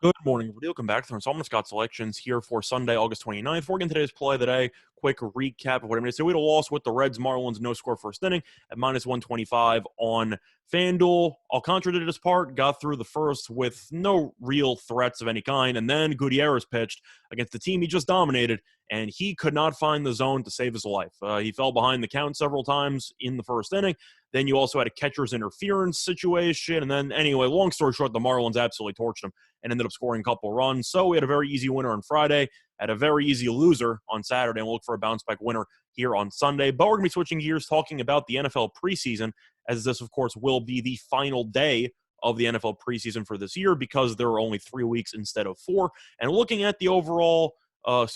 Good morning, everybody. Welcome back to the Installment Scott Selections here for Sunday, August 29th. We're getting today's play of the day. Quick recap of what I made. So we had a loss with the Reds Marlins, no score first inning at minus 125 on FanDuel. Alcantara did his part, got through the first with no real threats of any kind, and then Gutierrez pitched against the team he just dominated, and he could not find the zone to save his life. He fell behind the count several times in the first inning. Then you also had a catcher's interference situation, and then anyway, long story short, the Marlins absolutely torched him and ended up scoring a couple runs. So we had a very easy winner on Friday, had a very easy loser on Saturday, and we'll look for a bounce-back winner here on Sunday. But we're going to be switching gears, talking about the NFL preseason, as this, of course, will be the final day of the NFL preseason for this year because there are only 3 weeks instead of 4. And looking at the overall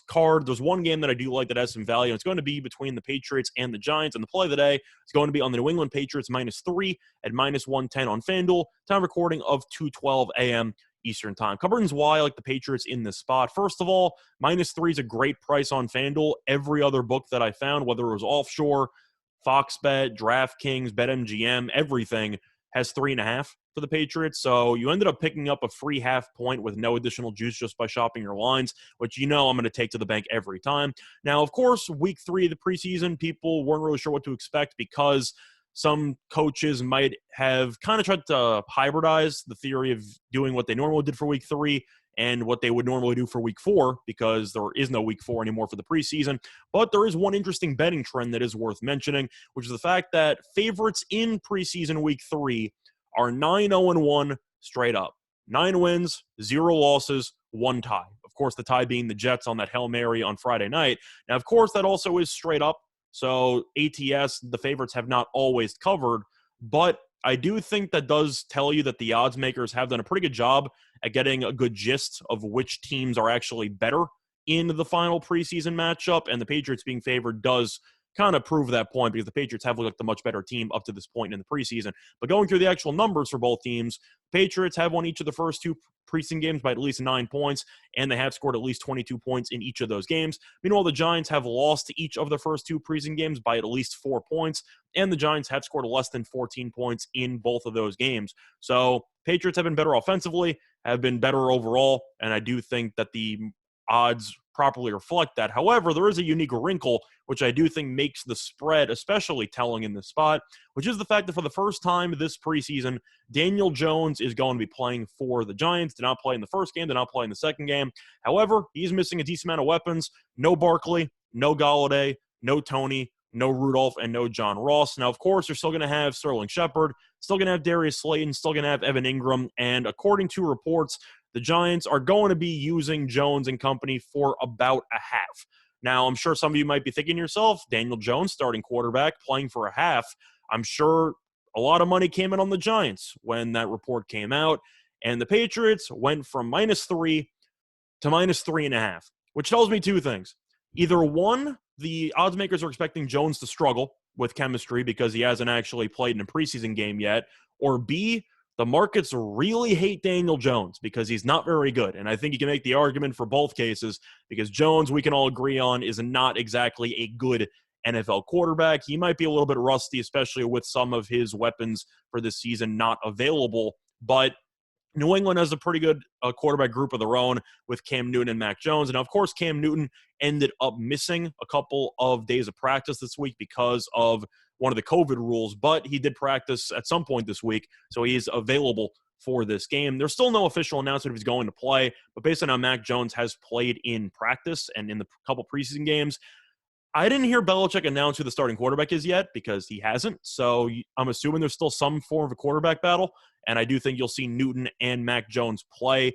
card, there's one game that I do like that has some value, and it's going to be between the Patriots and the Giants. And the play of the day is going to be on the New England Patriots -3 at -110 on FanDuel. Time recording of 2:12 a.m. Eastern time. Couple reasons why I like the Patriots in this spot. First of all, -3 is a great price on FanDuel. Every other book that I found, whether it was Offshore, Fox Bet, DraftKings, BetMGM, everything has 3.5 for the Patriots. So you ended up picking up a free half point with no additional juice just by shopping your lines, which I'm going to take to the bank every time. Now, of course, week 3 of the preseason, people weren't really sure what to expect because some coaches might have kind of tried to hybridize the theory of doing what they normally did for week 3 and what they would normally do for week 4, because there is no week 4 anymore for the preseason. But there is one interesting betting trend that is worth mentioning, which is the fact that favorites in preseason week 3 are 9-0-1 straight up. 9 wins, 0 losses, 1 tie. Of course, the tie being the Jets on that Hail Mary on Friday night. Now, of course, that also is straight up. So ATS, the favorites have not always covered, but I do think that does tell you that the odds makers have done a pretty good job at getting a good gist of which teams are actually better in the final preseason matchup, and the Patriots being favored does kind of prove that point because the Patriots have looked like the much better team up to this point in the preseason. But going through the actual numbers for both teams, Patriots have won each of the first 2 preseason games by at least 9 points, and they have scored at least 22 points in each of those games. Meanwhile, the Giants have lost to each of the first 2 preseason games by at least 4 points, and the Giants have scored less than 14 points in both of those games. So Patriots have been better offensively, have been better overall, and I do think that the odds properly reflect that. However, there is a unique wrinkle, which I do think makes the spread especially telling in this spot, which is the fact that for the first time this preseason, Daniel Jones is going to be playing for the Giants. Did not play in the first game, did not play in the second game. However, he's missing a decent amount of weapons. No Barkley, no Galladay, no Tony, no Rudolph, and no John Ross. Now, of course, you're still going to have Sterling Shepard, still going to have Darius Slayton, still going to have Evan Ingram, and according to reports, the Giants are going to be using Jones and company for about a half. Now, I'm sure some of you might be thinking to yourself, Daniel Jones, starting quarterback, playing for a half. I'm sure a lot of money came in on the Giants when that report came out, and the Patriots went from -3 to -3.5, which tells me 2 things. Either one, the odds makers are expecting Jones to struggle with chemistry because he hasn't actually played in a preseason game yet, or B, the markets really hate Daniel Jones because he's not very good. And I think you can make the argument for both cases because Jones, we can all agree on, is not exactly a good NFL quarterback. He might be a little bit rusty, especially with some of his weapons for this season not available. But New England has a pretty good quarterback group of their own with Cam Newton and Mac Jones. And, of course, Cam Newton ended up missing a couple of days of practice this week because of one of the COVID rules, but he did practice at some point this week, so he is available for this game. There's still no official announcement if he's going to play, but based on how Mac Jones has played in practice and in the couple preseason games, I didn't hear Belichick announce who the starting quarterback is yet because he hasn't. So I'm assuming there's still some form of a quarterback battle. And I do think you'll see Newton and Mac Jones play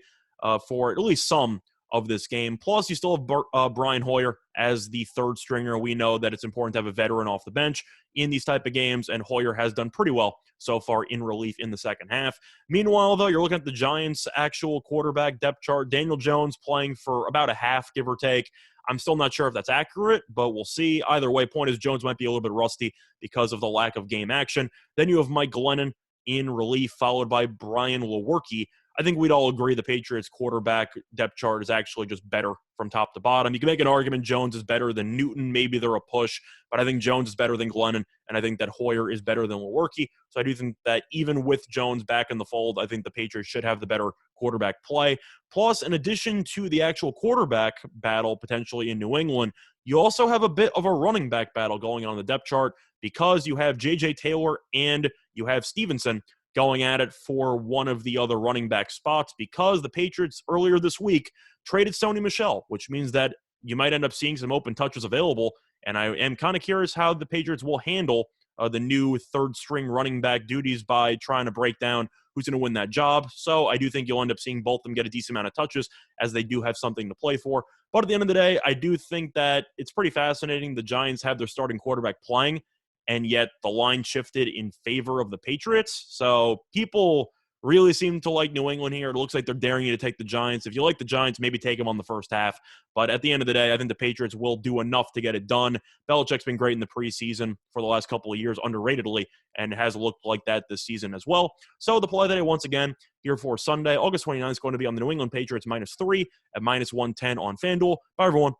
for at least some of this game. Plus, you still have Brian Hoyer as the third stringer. We know that it's important to have a veteran off the bench in these type of games, and Hoyer has done pretty well so far in relief in the second half. Meanwhile, though, you're looking at the Giants' actual quarterback depth chart. Daniel Jones playing for about a half, give or take. I'm still not sure if that's accurate, but we'll see. Either way, point is Jones might be a little bit rusty because of the lack of game action. Then you have Mike Glennon in relief, followed by Brian Lewerke. I think we'd all agree the Patriots quarterback depth chart is actually just better from top to bottom. You can make an argument Jones is better than Newton. Maybe they're a push, but I think Jones is better than Glennon, and I think that Hoyer is better than Lewerke. So I do think that even with Jones back in the fold, I think the Patriots should have the better quarterback play. Plus, in addition to the actual quarterback battle potentially in New England, you also have a bit of a running back battle going on the depth chart because you have J.J. Taylor and you have Stevenson going at it for one of the other running back spots because the Patriots earlier this week traded Sony Michel, which means that you might end up seeing some open touches available. And I am kind of curious how the Patriots will handle the new third-string running back duties by trying to break down who's going to win that job. So I do think you'll end up seeing both of them get a decent amount of touches as they do have something to play for. But at the end of the day, I do think that it's pretty fascinating. The Giants have their starting quarterback playing, and yet the line shifted in favor of the Patriots. So people really seem to like New England here. It looks like they're daring you to take the Giants. If you like the Giants, maybe take them on the first half. But at the end of the day, I think the Patriots will do enough to get it done. Belichick's been great in the preseason for the last couple of years, underratedly, and has looked like that this season as well. So the play today, once again, here for Sunday, August 29th, is going to be on the New England Patriots -3 at -110 on FanDuel. Bye, everyone.